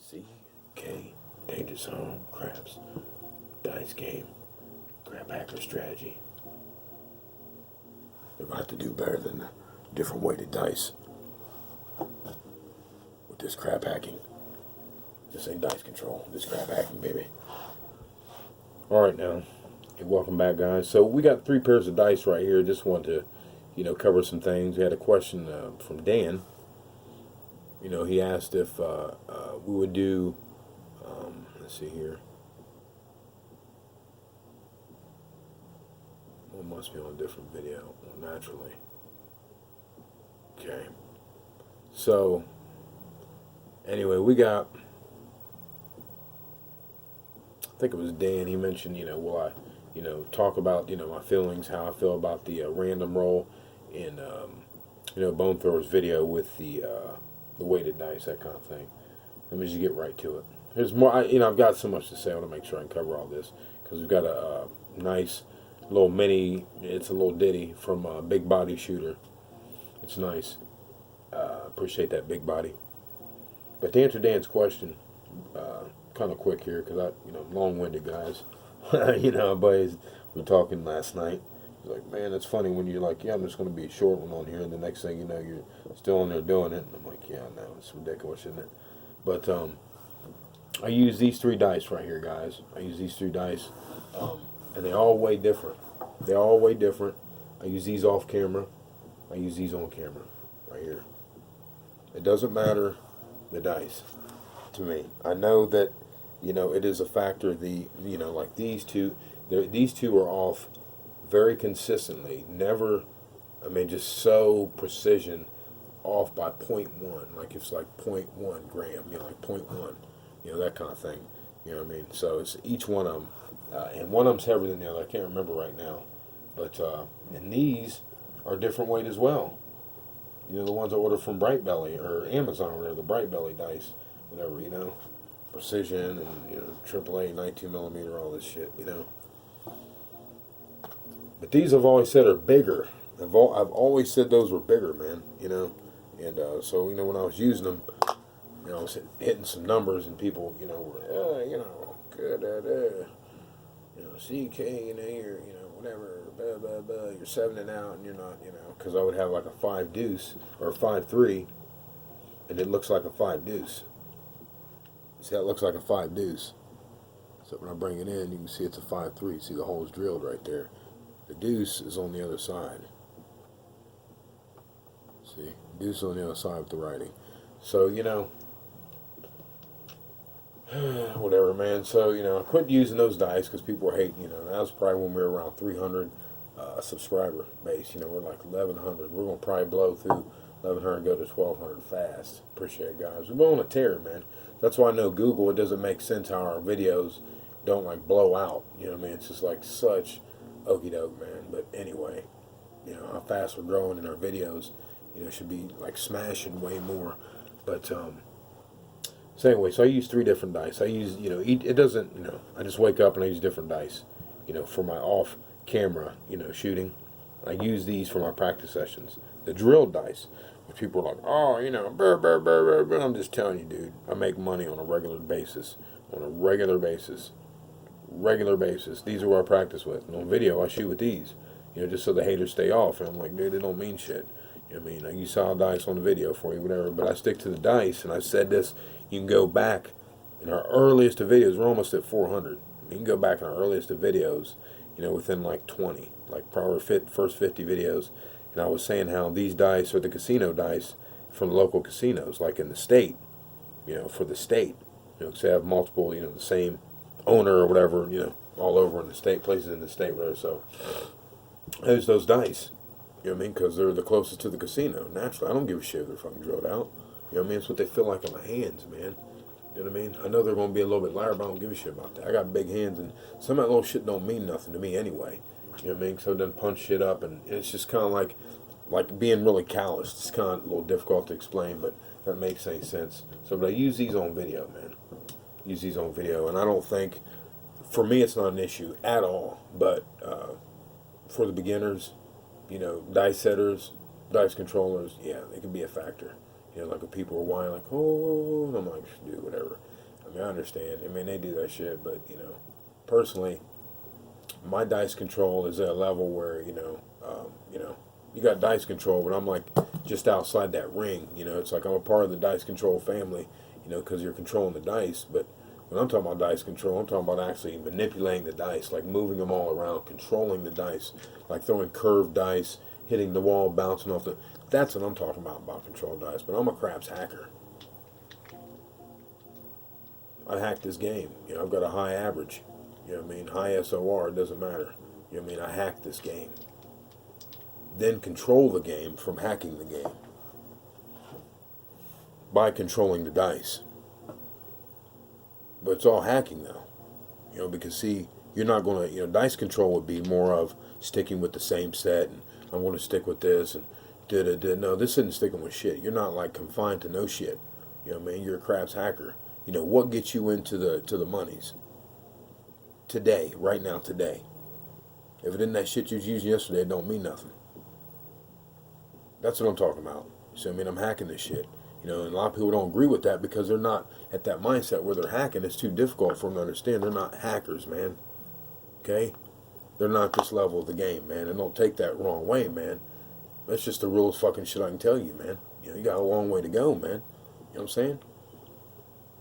CK, Danger Zone, Craps, Dice Game, Crap Hacker Strategy. They're going to have to do better than the different weighted dice with this crap hacking. This ain't dice control. This crap hacking, baby. Alright now. Hey, welcome back, guys. So we got 3 pairs of dice right here. Just wanted to, cover some things. We had a question from Dan. He asked if we would do, let's see here. One must be on a different video, naturally. Okay. So, anyway, we got, I think it was Dan, he mentioned, will I, talk about, my feelings, how I feel about the random roll in, Bone Thrower's video with the weighted dice, that kind of thing. Let me just get right to it. There's more, I've got so much to say. I want to make sure I can cover all this, because we've got a nice little mini, it's a little ditty from Big Body Shooter. It's nice. Appreciate that, Big Body. But to answer Dan's question, kind of quick here, because I'm long-winded, guys. Buddies were talking last night. He's like, man, it's funny when you're like, yeah, I'm just going to be a short one on here, and the next thing you know, you're still on there doing it. And I'm like, yeah, no, it's ridiculous, isn't it? But I use these 3 dice right here, guys. I use these 3 dice, and they all weigh different. They all weigh different. I use these off camera. I use these on camera, right here. It doesn't matter the dice to me. I know that, it is a factor. Like these two are off very consistently. Never, just so precision, off by 0.1. Like it's like 0.1 gram, like 0.1, that kind of thing. So it's each one of them, and one of them's heavier than the other. I can't remember right now, but and these are different weight as well. The ones I ordered from Bright Belly or Amazon or whatever, the Bright Belly dice, whatever, precision and AAA 92mm, all this shit, But these I've always said are bigger. I've always said those were bigger, man. And so when I was using them, I was hitting some numbers and people, were good, CK, you're, whatever, blah, blah, blah, you're 7-ing out and you're not, because I would have like a 5 deuce or 5-3, and it looks like a 5 deuce. See how it looks like a 5 deuce? So when I bring it in, you can see it's a 5-3. See the hole's drilled right there. The deuce is on the other side. See, deuce on the other side with the writing. So, whatever, man. So, I quit using those dice because people were hating, that was probably when we were around 300 subscriber base. We're like 1,100. We're going to probably blow through 1,100 and go to 1,200 fast. Appreciate it, guys. We're on a tear, man. That's why I know Google, it doesn't make sense how our videos don't, like, blow out. It's just like such okie doke, man. But anyway, how fast we're growing in our videos, should be, like, smashing way more. But, so anyway, so I use 3 different dice. I use, it doesn't, I just wake up and I use different dice, for my off-camera, shooting. I use these for my practice sessions. The drilled dice, which people are like, oh, brr, brr, brr, brr, brr. I'm just telling you, dude, I make money on a regular basis. On a regular basis. Regular basis. These are what I practice with. And on video, I shoot with these, just so the haters stay off. And I'm like, dude, it don't mean shit. I use solid dice on the video for you, whatever. But I stick to the dice, and I've said this. You can go back in our earliest of videos. We're almost at 400. You can go back in our earliest of videos, within like 20, like probably first 50 videos. And I was saying how these dice are the casino dice from the local casinos, like in the state, for the state. Because they have multiple, the same owner or whatever, all over in the state, places in the state, whatever. So there's those dice, because they're the closest to the casino. Naturally, I don't give a shit if they're fucking drilled out. It's what they feel like in my hands, man. You know what I mean? I know they're going to be a little bit lighter, but I don't give a shit about that. I got big hands, and some of that little shit don't mean nothing to me anyway. You know what I mean? So it doesn't punch shit up, and it's just kind of like being really calloused. It's kind of a little difficult to explain, but that makes any sense. So, but I use these on video, man. Use these on video, and I don't think, for me, it's not an issue at all. But for the beginners, dice setters, dice controllers, yeah, they can be a factor. Like when people are whining, like, oh, and I'm like, dude, whatever. I understand. I mean, they do that shit, but personally, my dice control is at a level where you got dice control, but I'm like just outside that ring. It's like I'm a part of the dice control family. Because you're controlling the dice. But when I'm talking about dice control, I'm talking about actually manipulating the dice, like moving them all around, controlling the dice, like throwing curved dice, hitting the wall, bouncing off the. That's what I'm talking about control dice. But I'm a craps hacker. I hacked this game. I've got a high average. High SOR, it doesn't matter. I hacked this game. Then control the game from hacking the game by controlling the dice. But it's all hacking though. Because see, you're not going to, dice control would be more of sticking with the same set and I'm going to stick with this and da-da-da. No, this isn't sticking with shit. You're not like confined to no shit. You're a craps hacker. What gets you into the monies? Today, right now, today. If it isn't that shit you was using yesterday, it don't mean nothing. That's what I'm talking about. So I'm hacking this shit. And a lot of people don't agree with that because they're not at that mindset where they're hacking. It's too difficult for them to understand. They're not hackers, man. Okay? They're not this level of the game, man. And don't take that wrong way, man. That's just the realest fucking shit I can tell you, man. You got a long way to go, man. You know what I'm saying?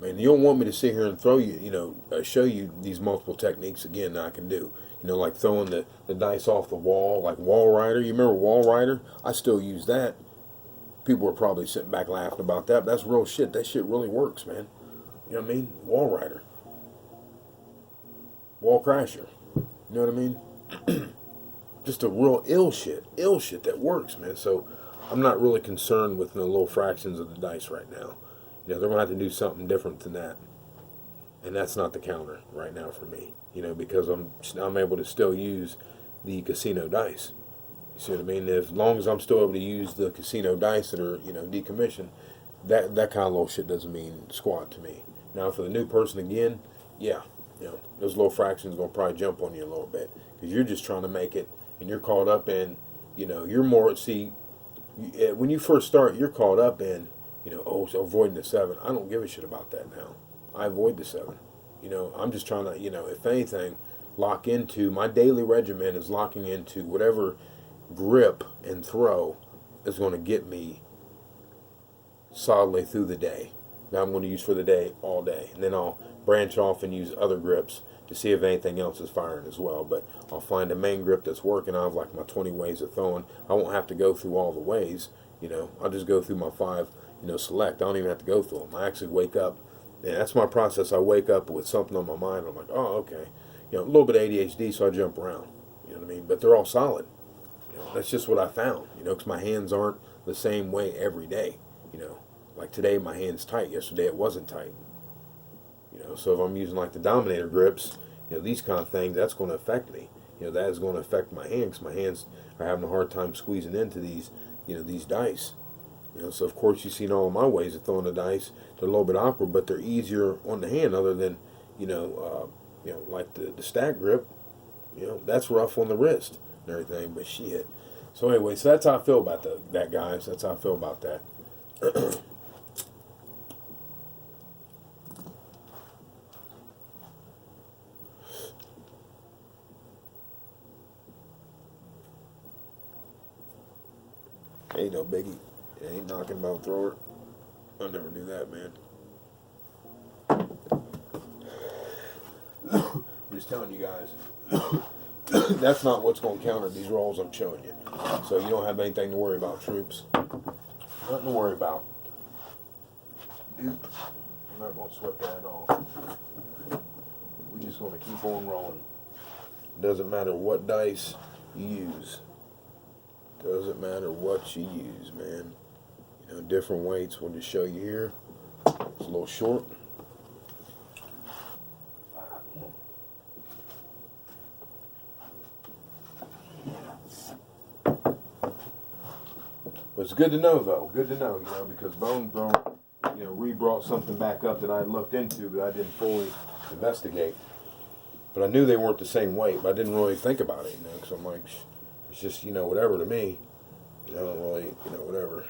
Man, you don't want me to sit here and throw you, show you these multiple techniques again that I can do. Like throwing the dice off the wall, like Wall Rider. You remember Wall Rider? I still use that. People are probably sitting back laughing about that, but that's real shit. That shit really works, man. You know what I mean? Wall Rider. Wall Crasher. You know what I mean? Just a real ill shit that works, man. So I'm not really concerned with no little fractions of the dice right now. They're going to have to do something different than that. And that's not the counter right now for me, because I'm able to still use the casino dice. You see what I mean? As long as I'm still able to use the casino dice that are, decommissioned, that kind of little shit doesn't mean squat to me. Now, for the new person again, yeah, those little fractions are going to probably jump on you a little bit because you're just trying to make it and you're caught up in, you're more, see, when you first start, you're caught up in, so avoiding the 7. I don't give a shit about that now. I avoid the 7. I'm just trying to, if anything, lock into, my daily regimen is locking into whatever grip and throw is going to get me solidly through the day. Now I'm going to use for the day all day. And then I'll branch off and use other grips to see if anything else is firing as well. But I'll find a main grip that's working. I'll have like my 20 ways of throwing. I won't have to go through all the ways. I'll just go through my 5, select. I don't even have to go through them. I actually wake up. And that's my process. I wake up with something on my mind. I'm like, oh, okay. A little bit of ADHD, so I jump around. You know what I mean? But they're all solid. That's just what I found. Because my hands aren't the same way every day. Like today, my hand's tight. Yesterday, it wasn't tight. So if I'm using like the Dominator grips, these kind of things, that's going to affect me. That is going to affect my hands. My hands are having a hard time squeezing into these, these dice. So of course you've seen all of my ways of throwing the dice. They're a little bit awkward, but they're easier on the hand. Other than, like the stack grip, that's rough on the wrist and everything. But shit. So anyway, so that's how I feel about that, guys. That's how I feel about that. Ain't no biggie. It ain't knocking about thrower. I'll never do that, man. I'm just telling you guys. That's not what's going to counter these rolls I'm showing you. So you don't have anything to worry about, troops. Nothing to worry about. Nope. I'm not going to sweat that at all. We're just going to keep on rolling. Doesn't matter what dice you use. Doesn't matter what you use, man. Different weights. We'll just show you here. It's a little short. But it's good to know, though. Good to know, because Bone Throne, re-brought something back up that I looked into, but I didn't fully investigate. But I knew they weren't the same weight, but I didn't really think about it, because I'm like, it's just, whatever to me. I don't really, whatever.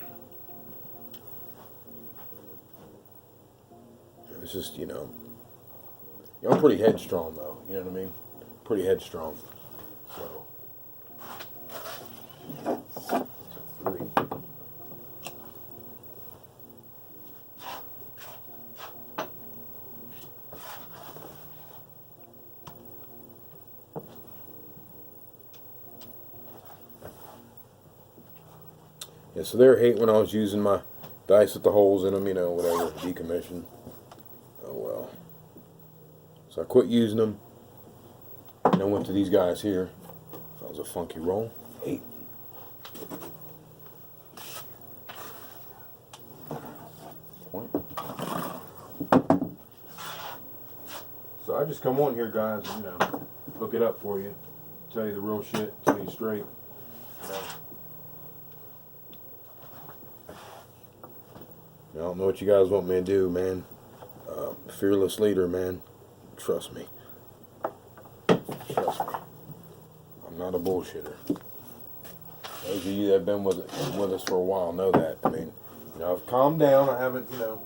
It's just, I'm pretty headstrong though. You know what I mean? Pretty headstrong. So, three. Yeah, so they're hating when I was using my dice with the holes in them, you know, whatever, decommission. Oh well. So I quit using them, and I went to these guys here. That was a funky roll. 8. Point. So I just come on here, guys, and, you know, hook it up for you, tell you the real shit, tell you straight, you know. I don't know what you guys want me to do, man. Fearless leader, man. Trust me. Trust me. I'm not a bullshitter. Those of you that have been with us for a while know that. I mean, you know, I've calmed down. I haven't, you know,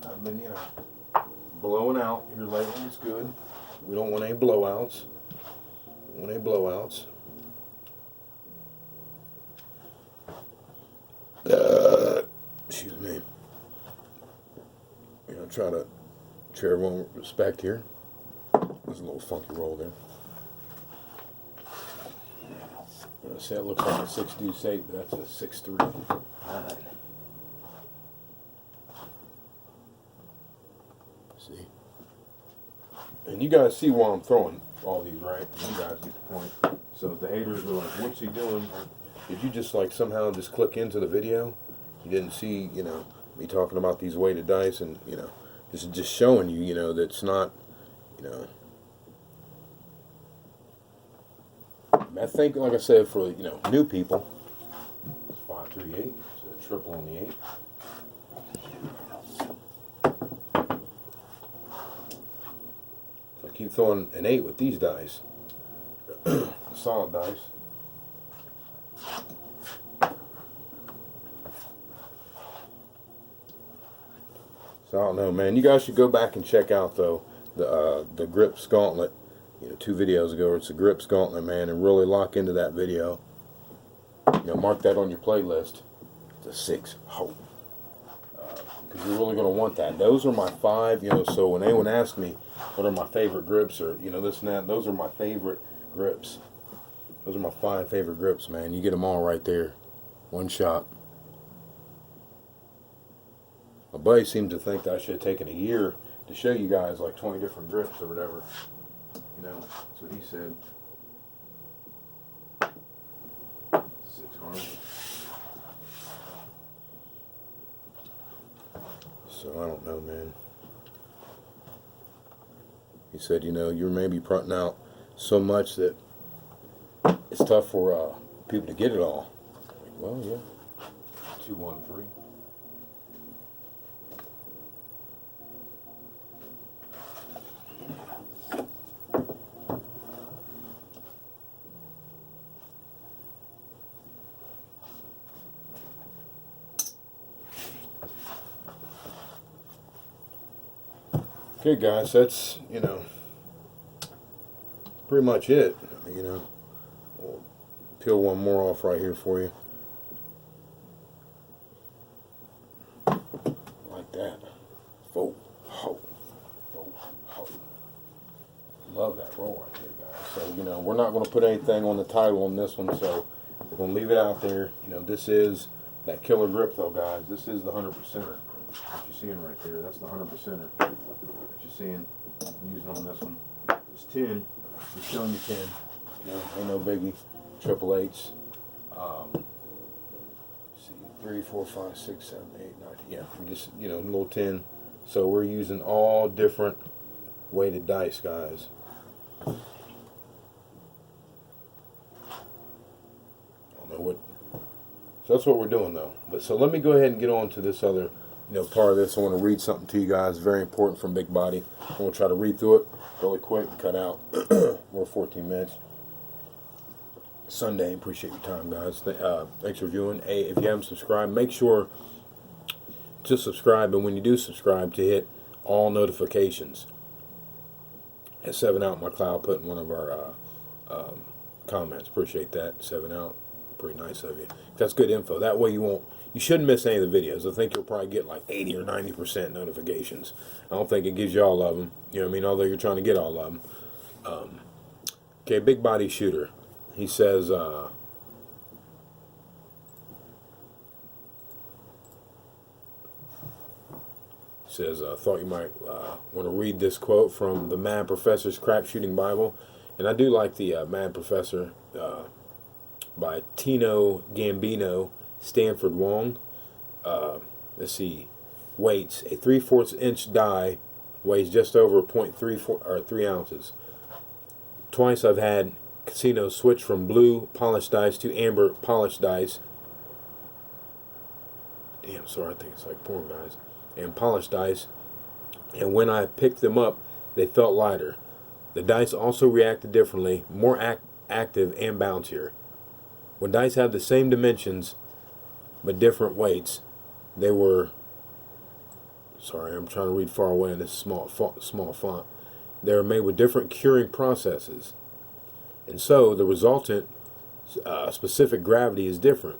I've been, you know, blowing out here lately. It's good. We don't want any blowouts. We don't want any blowouts. Excuse me. You know, try to treat everyone with respect here. There's a little funky roll there. I say it looks like a 6 deuce 8, but that's a 6 3 9. See? And you guys see why I'm throwing all these, right? You guys get the point. So if the haters are like, what's he doing? Did you just like somehow just click into the video? You didn't see, you know, me talking about these weighted dice and, you know, just showing you, you know, that's not, you know. I think, like I said, for, you know, new people, it's 5 3 8, so a triple on the 8. So I keep throwing an 8 with these dice, solid dice. So I don't know, man. You guys should go back and check out though the Grips Gauntlet. You know, 2 videos ago. It's a Grips Gauntlet, man, and really lock into that video. You know, mark that on your playlist. It's a 6 hope, because you're really going to want that. Those are my 5. You know, so when anyone asks me what are my favorite grips or, you know, this and that, those are my favorite grips. Those are my 5 favorite grips, man. You get them all right there, one shot. My buddy seemed to think that I should have taken a year to show you guys like 20 different grips or whatever. You know, that's what he said. 600. So I don't know, man. He said, you know, you're maybe printing out so much that it's tough for people to get it all. Well, yeah. 213. Okay, guys, that's, you know, pretty much it. You know, we'll peel one more off right here for you. Like that. Vote, hope, vote, hope. Love that roll right there, guys. So, you know, we're not going to put anything on the title on this one, so we're going to leave it out there. You know, this is that killer grip, though, guys. This is the 100%er. What you're seeing right there, that's the 100%er. What you're seeing, I'm using on this one. It's 10. Just showing you 10. You know, ain't no biggie. Triple 8s. See, 3, 4, 5, 6, 7, 8, 9. Yeah, we just, you know, a little 10. So we're using all different weighted dice, guys. I don't know what. So that's what we're doing, though. But so let me go ahead and get on to this other, you know, part of this. I want to read something to you guys, very important from Big Body. I'm going to try to read through it really quick and cut out. We're 14 minutes. Sunday, appreciate your time, guys. Thanks for viewing. Hey, if you haven't subscribed, make sure to subscribe, and when you do subscribe, to hit all notifications. And 7 Out McLeod put in one of our comments. Appreciate that, 7 Out. Pretty nice of you. That's good info. That way you shouldn't miss any of the videos. I think you'll probably get like 80 or 90% notifications. I don't think it gives you all of them. You know what I mean? Although you're trying to get all of them. Okay, Big Body Shooter. He says, thought you might want to read this quote from the Mad Professor's Crap Shooting Bible. And I do like the Mad Professor by Tino Gambino, Stanford Wong. Let's see. Weights. A 3/4 inch die weighs just over 0.34 or 3 ounces. Twice I've had casinos switch from blue polished dice to amber polished dice. Damn, sorry, I think it's like porn, guys. And polished dice. And when I picked them up, they felt lighter. The dice also reacted differently, more active and bouncier. When dice have the same dimensions but different weights, they were. Sorry, I'm trying to read far away in this small font. They are made with different curing processes, and so the resultant specific gravity is different.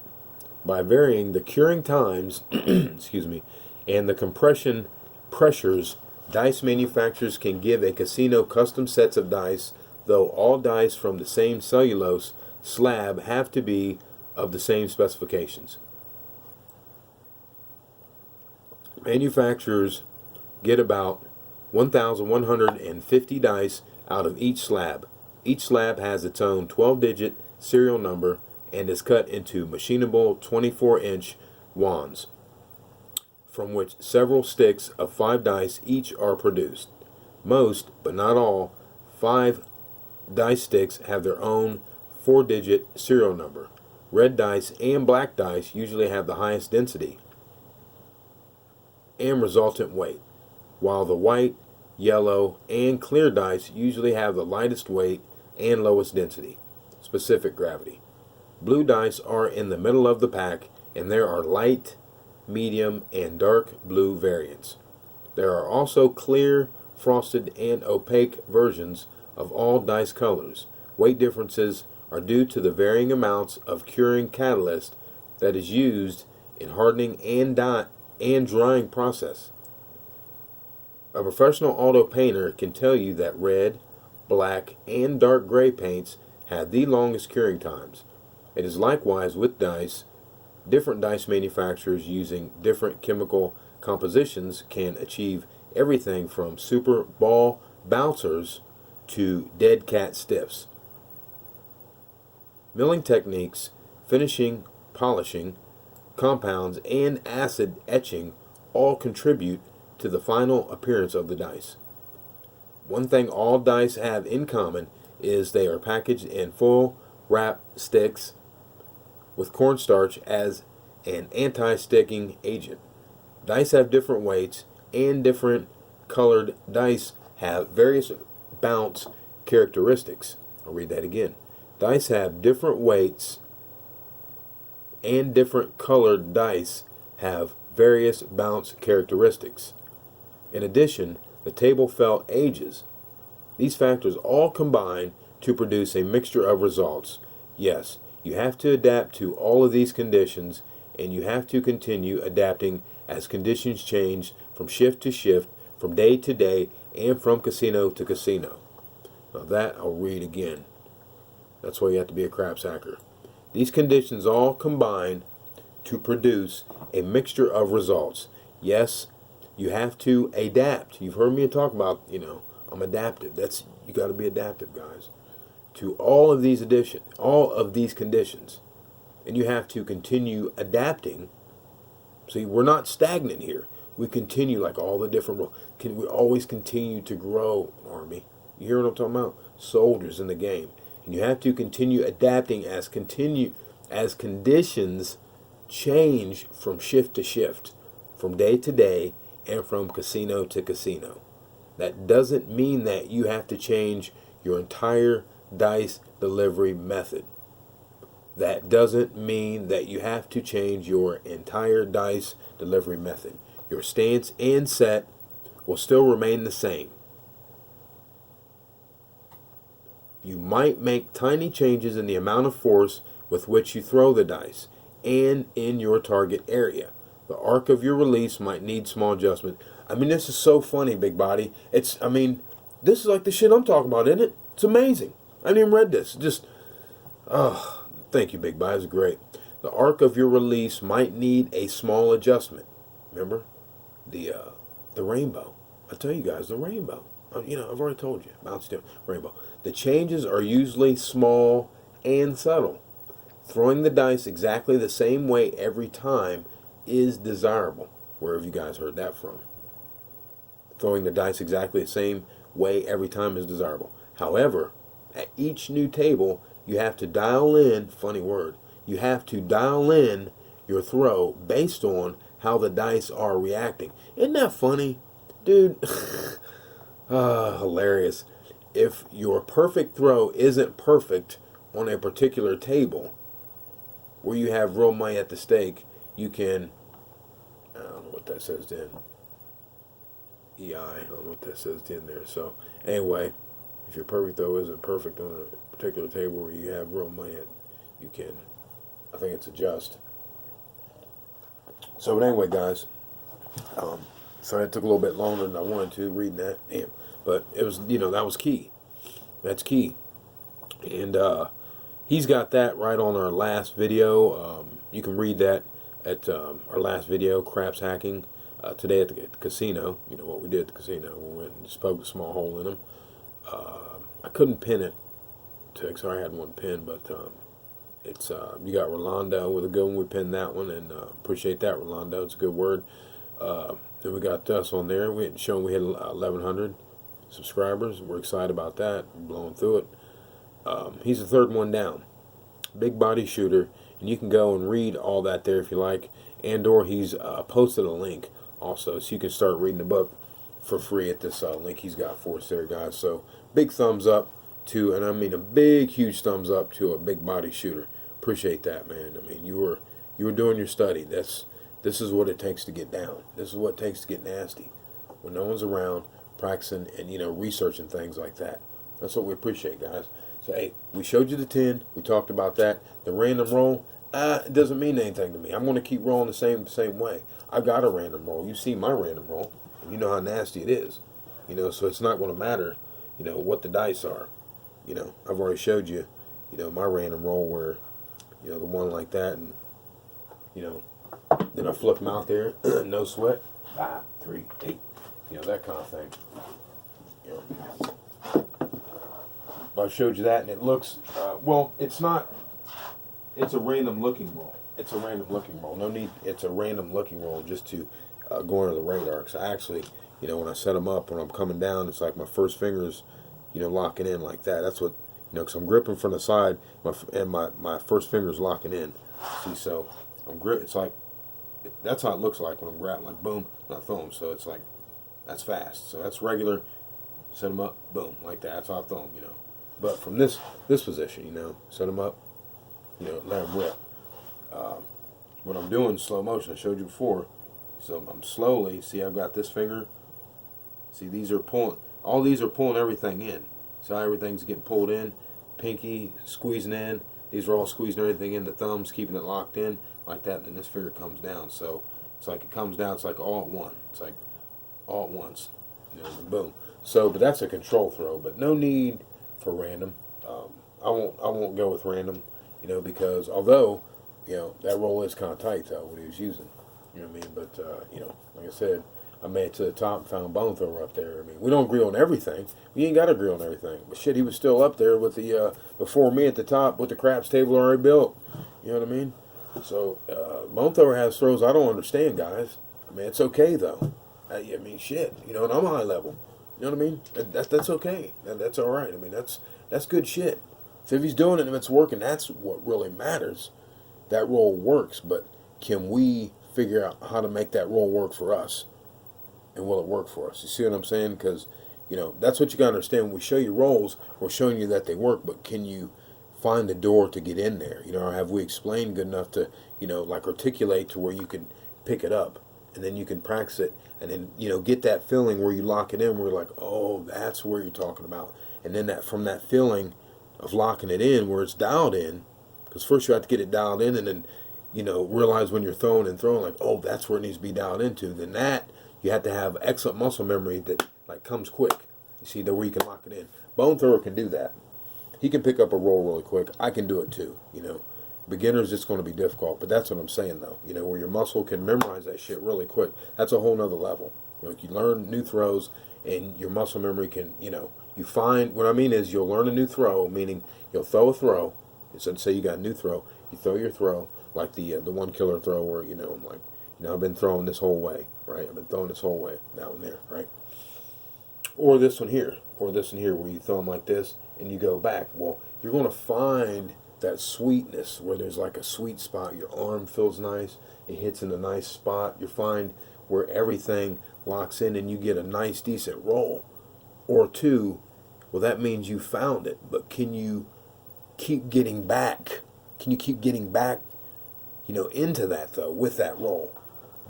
By varying the curing times, excuse me, and the compression pressures, dice manufacturers can give a casino custom sets of dice, though all dice from the same cellulose slab have to be of the same specifications. Manufacturers get about 1,150 dice out of each slab. Each slab has its own 12-digit serial number and is cut into machinable 24-inch wands, from which several sticks of 5 dice each are produced. Most, but not all, 5 dice sticks have their own 4-digit serial number. Red dice and black dice usually have the highest density and resultant weight, while the white, yellow, and clear dice usually have the lightest weight and lowest density, specific gravity. Blue dice are in the middle of the pack, and there are light, medium, and dark blue variants. There are also clear, frosted, and opaque versions of all dice colors. Weight differences are due to the varying amounts of curing catalyst that is used in hardening and drying process. A professional auto painter can tell you that red, black, and dark gray paints have the longest curing times. It is likewise with dice. Different dice manufacturers using different chemical compositions can achieve everything from super ball bouncers to dead cat stiffs. Milling techniques, finishing, polishing, compounds, and acid etching all contribute to the final appearance of the dice. One thing all dice have in common is they are packaged in full wrap sticks with cornstarch as an anti-sticking agent. Dice have different weights, and different colored dice have various bounce characteristics. I'll read that again. Dice have different weights, and different colored dice have various bounce characteristics. In addition, the table fell ages. These factors all combine to produce a mixture of results. Yes, you have to adapt to all of these conditions, and you have to continue adapting as conditions change from shift to shift, from day to day, and from casino to casino. Now that I'll read again. That's why you have to be a craps hacker. These conditions all combine to produce a mixture of results. Yes, you have to adapt. You've heard me talk about, I'm adaptive. You got to be adaptive, guys, to all of these conditions. And you have to continue adapting. See, we're not stagnant here. We continue like all the different roles. We always continue to grow, Army. You hear what I'm talking about? Soldiers in the game. And you have to continue adapting as conditions change from shift to shift, from day to day, and from casino to casino. That doesn't mean that you have to change your entire dice delivery method. That doesn't mean that you have to change your entire dice delivery method. Your stance and set will still remain the same. You might make tiny changes in the amount of force with which you throw the dice and in your target area. The arc of your release might need small adjustment. I mean, this is so funny, Big Body. I mean, this is like the shit I'm talking about, isn't it? It's amazing. I haven't even read this. Thank you, Big Body. It's great. The arc of your release might need a small adjustment. Remember? The rainbow. I tell you guys, the rainbow. I've already told you. Bounce down. Rainbow. The changes are usually small and subtle. Throwing the dice exactly the same way every time is desirable. Where have you guys heard that from? Throwing the dice exactly the same way every time is desirable. However, at each new table, you have to dial in, funny word, you have to dial in your throw based on how the dice are reacting. Isn't that funny? Dude, hilarious. If your perfect throw isn't perfect on a particular table where you have real money at the stake, you can, I don't know what that says then. I don't know what that says then there. So anyway, if your perfect throw isn't perfect on a particular table where you have real money, you can, I think it's adjust. So but anyway, guys, sorry it took a little bit longer than I wanted to reading that. Damn. But it was, that was key. That's key. And he's got that right on our last video. You can read that at our last video, Craps Hacking, today at the casino. You know what we did at the casino. We went and just poked a small hole in them. I couldn't pin it. Sorry, I had one pin, but it's you got Rolando with a good one. We pinned that one, and appreciate that, Rolando. It's a good word. Then we got us on there. We had shown we had 1,100 subscribers. We're excited about that. We're blowing through it. He's the third one down. Big body shooter, and you can go and read all that there if you like. And/or he's posted a link also, so you can start reading the book for free at this link he's got for us there, guys. So big thumbs up to, and I mean a big, huge thumbs up to a big body shooter. Appreciate that, man. I mean, you were doing your study. This is what it takes to get down. This is what it takes to get nasty. When no one's around, practicing and researching things like that. That's what we appreciate, guys. So hey, we showed you the 10. We talked about that. The random roll, it doesn't mean anything to me. I'm going to keep rolling the same way. I got a random roll. You see my random roll, and you know how nasty it is. So it's not going to matter, what the dice are. I've already showed you, my random roll where, the one like that, and then I flip them out there, no sweat, 5, 3, 8, that kind of thing. I showed you that, and it looks, well, it's not, it's a random looking roll. It's a random looking roll. No need, it's a random looking roll just to go under the radar. Because I actually, when I set them up, when I'm coming down, it's like my first fingers, locking in like that. That's what, because I'm gripping from the side, and my first finger's locking in. See, so I'm it's like, that's how it looks like when I'm grabbing, like boom, and I throw them. So it's like, that's fast. So that's regular, set them up, boom, like that. That's how I throw them, But from this position, set them up, let them rip. What I'm doing in slow motion, I showed you before. So I'm slowly, see, I've got this finger. See, these are pulling, all these are pulling everything in. So everything's getting pulled in. Pinky squeezing in. These are all squeezing everything in. The thumbs keeping it locked in like that. And then this finger comes down. So it's like it comes down. It's like all at once. It's like all at once. Boom. So, but that's a control throw. But no need for random. I won't go with random. Because although that roll is kind of tight though what he was using. You know what I mean? But like I said, I made it to the top and found bone thrower up there. I mean, we don't agree on everything. We ain't got to agree on everything. But shit, he was still up there with the before me at the top with the craps table already built. You know what I mean? So bone thrower has throws I don't understand, guys. I mean, it's okay though. I mean, shit. And I'm high level. You know what I mean? That's okay. That's all right. I mean, that's good shit. So if he's doing it and it's working, that's what really matters. That roll works, but can we figure out how to make that roll work for us? And will it work for us? You see what I'm saying? Because, that's what you got to understand. When we show you rolls, we're showing you that they work, but can you find the door to get in there? Or have we explained good enough to, like articulate to where you can pick it up and then you can practice it and then, get that feeling where you lock it in where you're like, oh, that's where you're talking about. And then from that feeling, of locking it in where it's dialed in, because first you have to get it dialed in and then, you know, realize when you're throwing like, oh, that's where it needs to be dialed into. Then that, you have to have excellent muscle memory that like comes quick. You see, that where you can lock it in. Bone thrower can do that. He can pick up a roll really quick. I can do it too, you know. Beginners, it's going to be difficult, but that's what I'm saying though. You know, where your muscle can memorize that shit really quick. That's a whole nother level. You know, you learn new throws and your muscle memory can, you know, you find, what I mean is you'll learn a new throw, meaning you'll throw a throw. So say you got a new throw, you throw your throw, like the one killer throw where, you know, I'm like, you know, I've been throwing this whole way, right? I've been throwing this whole way, that one there, right? Or this one here, where you throw them like this and you go back. Well, you're going to find that sweetness where there's like a sweet spot. Your arm feels nice. It hits in a nice spot. You find where everything locks in and you get a nice, decent roll. Or two, well, that means you found it. But can you keep getting back? Can you keep getting back, you know, into that, though, with that roll?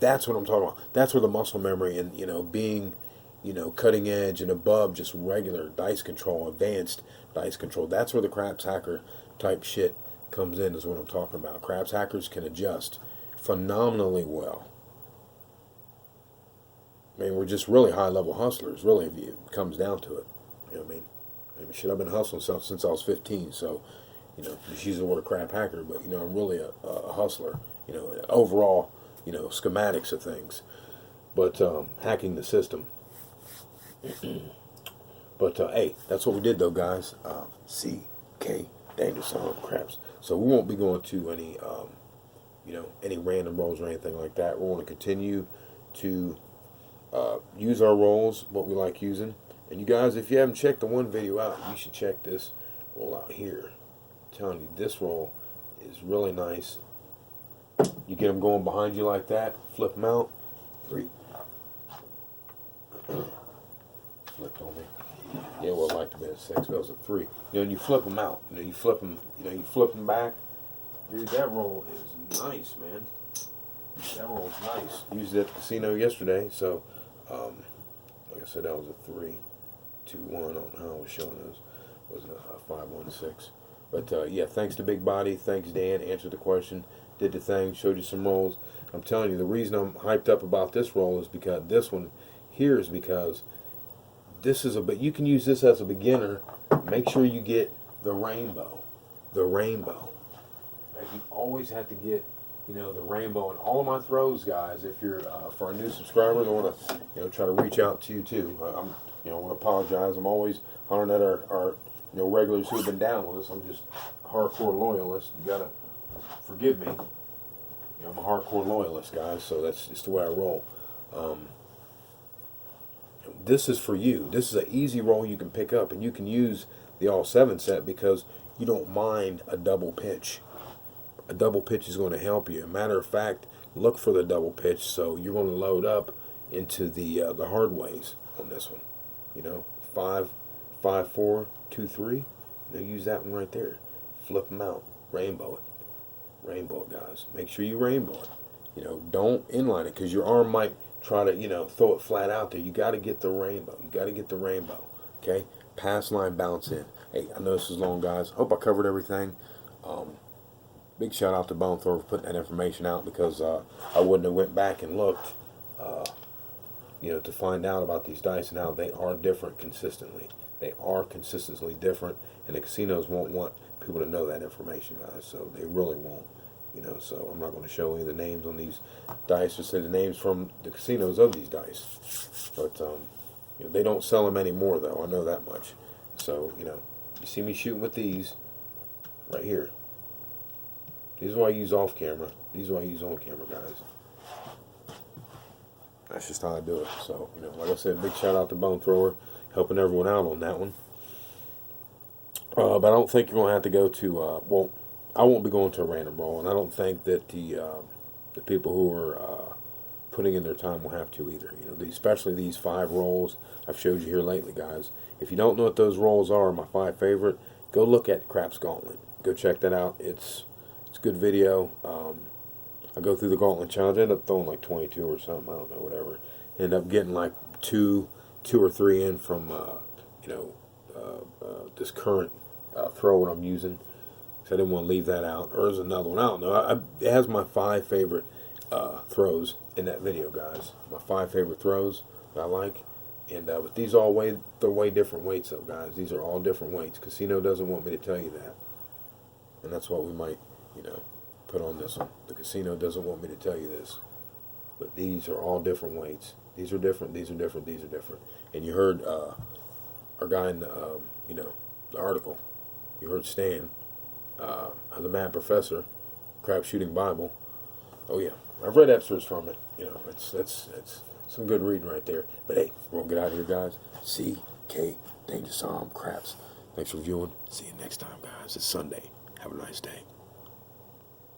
That's what I'm talking about. That's where the muscle memory and, you know, being, you know, cutting edge and above just regular dice control, advanced dice control. That's where the Craps Hacker type shit comes in, is what I'm talking about. Craps Hackers can adjust phenomenally well. I mean, we're just really high-level hustlers, really, if it comes down to it. You know what I mean? Shit, I've been hustling since I was 15, so, you know, just use the word crap hacker, but, you know, I'm really a hustler, you know, overall, you know, schematics of things, but hacking the system. But, hey, that's what we did, though, guys. C.K. Dangerous Craps. So we won't be going to any, you know, any random rolls or anything like that. We're going to continue to use our rolls, what we like using. And you guys, if you haven't checked the one video out, you should check this roll out here. I'm telling you, this roll is really nice. You get them going behind you like that, flip them out. 3. Flipped on me. Yeah, well, I'd like to be a 6, but it was a 3. You know, and you flip them out. You know, you flip them. You know, you flip them back. Dude, that roll is nice, man. That roll's nice. Used it at the casino yesterday, so like I said, that was a 3, 2, 1. I don't know how I was showing those. It was a 5, 1, 6. But yeah, thanks to Big Body. Thanks, Dan. Answered the question. Did the thing. Showed you some rolls. I'm telling you, the reason I'm hyped up about this roll is because this one here is because this is but you can use this as a beginner. Make sure you get the rainbow. The rainbow. You always have to get, you know, the rainbow in all of my throws, guys. If you're for our new subscribers, I want to, you know, try to reach out to you too. I'm, you know, I want to apologize. I'm always honoring that our you know, regulars who've been down with us. I'm just a hardcore loyalist. You gotta forgive me. You know, I'm a hardcore loyalist, guys. So that's just the way I roll. This is for you. This is an easy roll you can pick up, and you can use the all 7 set because you don't mind a double pitch. A double pitch is going to help you. Matter of fact, look for the double pitch, so you're going to load up into the hard ways on this one. You know, 5, 5, 4, 2, 3. You know, use that one right there. Flip them out. Rainbow it. Rainbow it, guys. Make sure you rainbow it. You know, don't inline it because your arm might try to, you know, throw it flat out there. You got to get the rainbow. You got to get the rainbow. Okay? Pass line, bounce in. Hey, I know this is long, guys. Hope I covered everything. Big shout out to Bone Thrower for putting that information out because I wouldn't have went back and looked, you know, to find out about these dice and how they are different consistently. They are consistently different, and the casinos won't want people to know that information, guys. So they really won't, you know. So I'm not going to show any of the names on these dice or say the names from the casinos of these dice. But you know, they don't sell them anymore, though. I know that much. So you know, you see me shooting with these right here. These are what I use off camera. These are what I use on camera, guys. That's just how I do it. So, you know, like I said, big shout out to Bone Thrower, helping everyone out on that one. But I don't think you're going to have to go to, well, I won't be going to a random roll, and I don't think that the people who are putting in their time will have to either. You know, especially these 5 rolls I've showed you here lately, guys. If you don't know what those rolls are, my 5 favorite, go look at Craps Gauntlet. Go check that out. It's a good video. I go through the Gauntlet Challenge. I end up throwing like 22 or something. I don't know, whatever. End up getting like two or three in from, you know, this current throw what I'm using. So I didn't want to leave that out. Or there's another one. I don't know. It has my 5 favorite throws in that video, guys. My 5 favorite throws that I like. And but these all they're way different weights, though, guys. These are all different weights. Casino doesn't want me to tell you that. And that's what we might, put on this one. The casino doesn't want me to tell you this. But these are all different weights. These are different, these are different, these are different. And you heard our guy in the, the article. You heard Stan, the Mad Professor, Crap Shooting Bible. Oh, yeah. I've read excerpts from it. It's some good reading right there. But hey, we're going to get out of here, guys. CK, Danger Psalm, Craps. Thanks for viewing. See you next time, guys. It's Sunday. Have a nice day.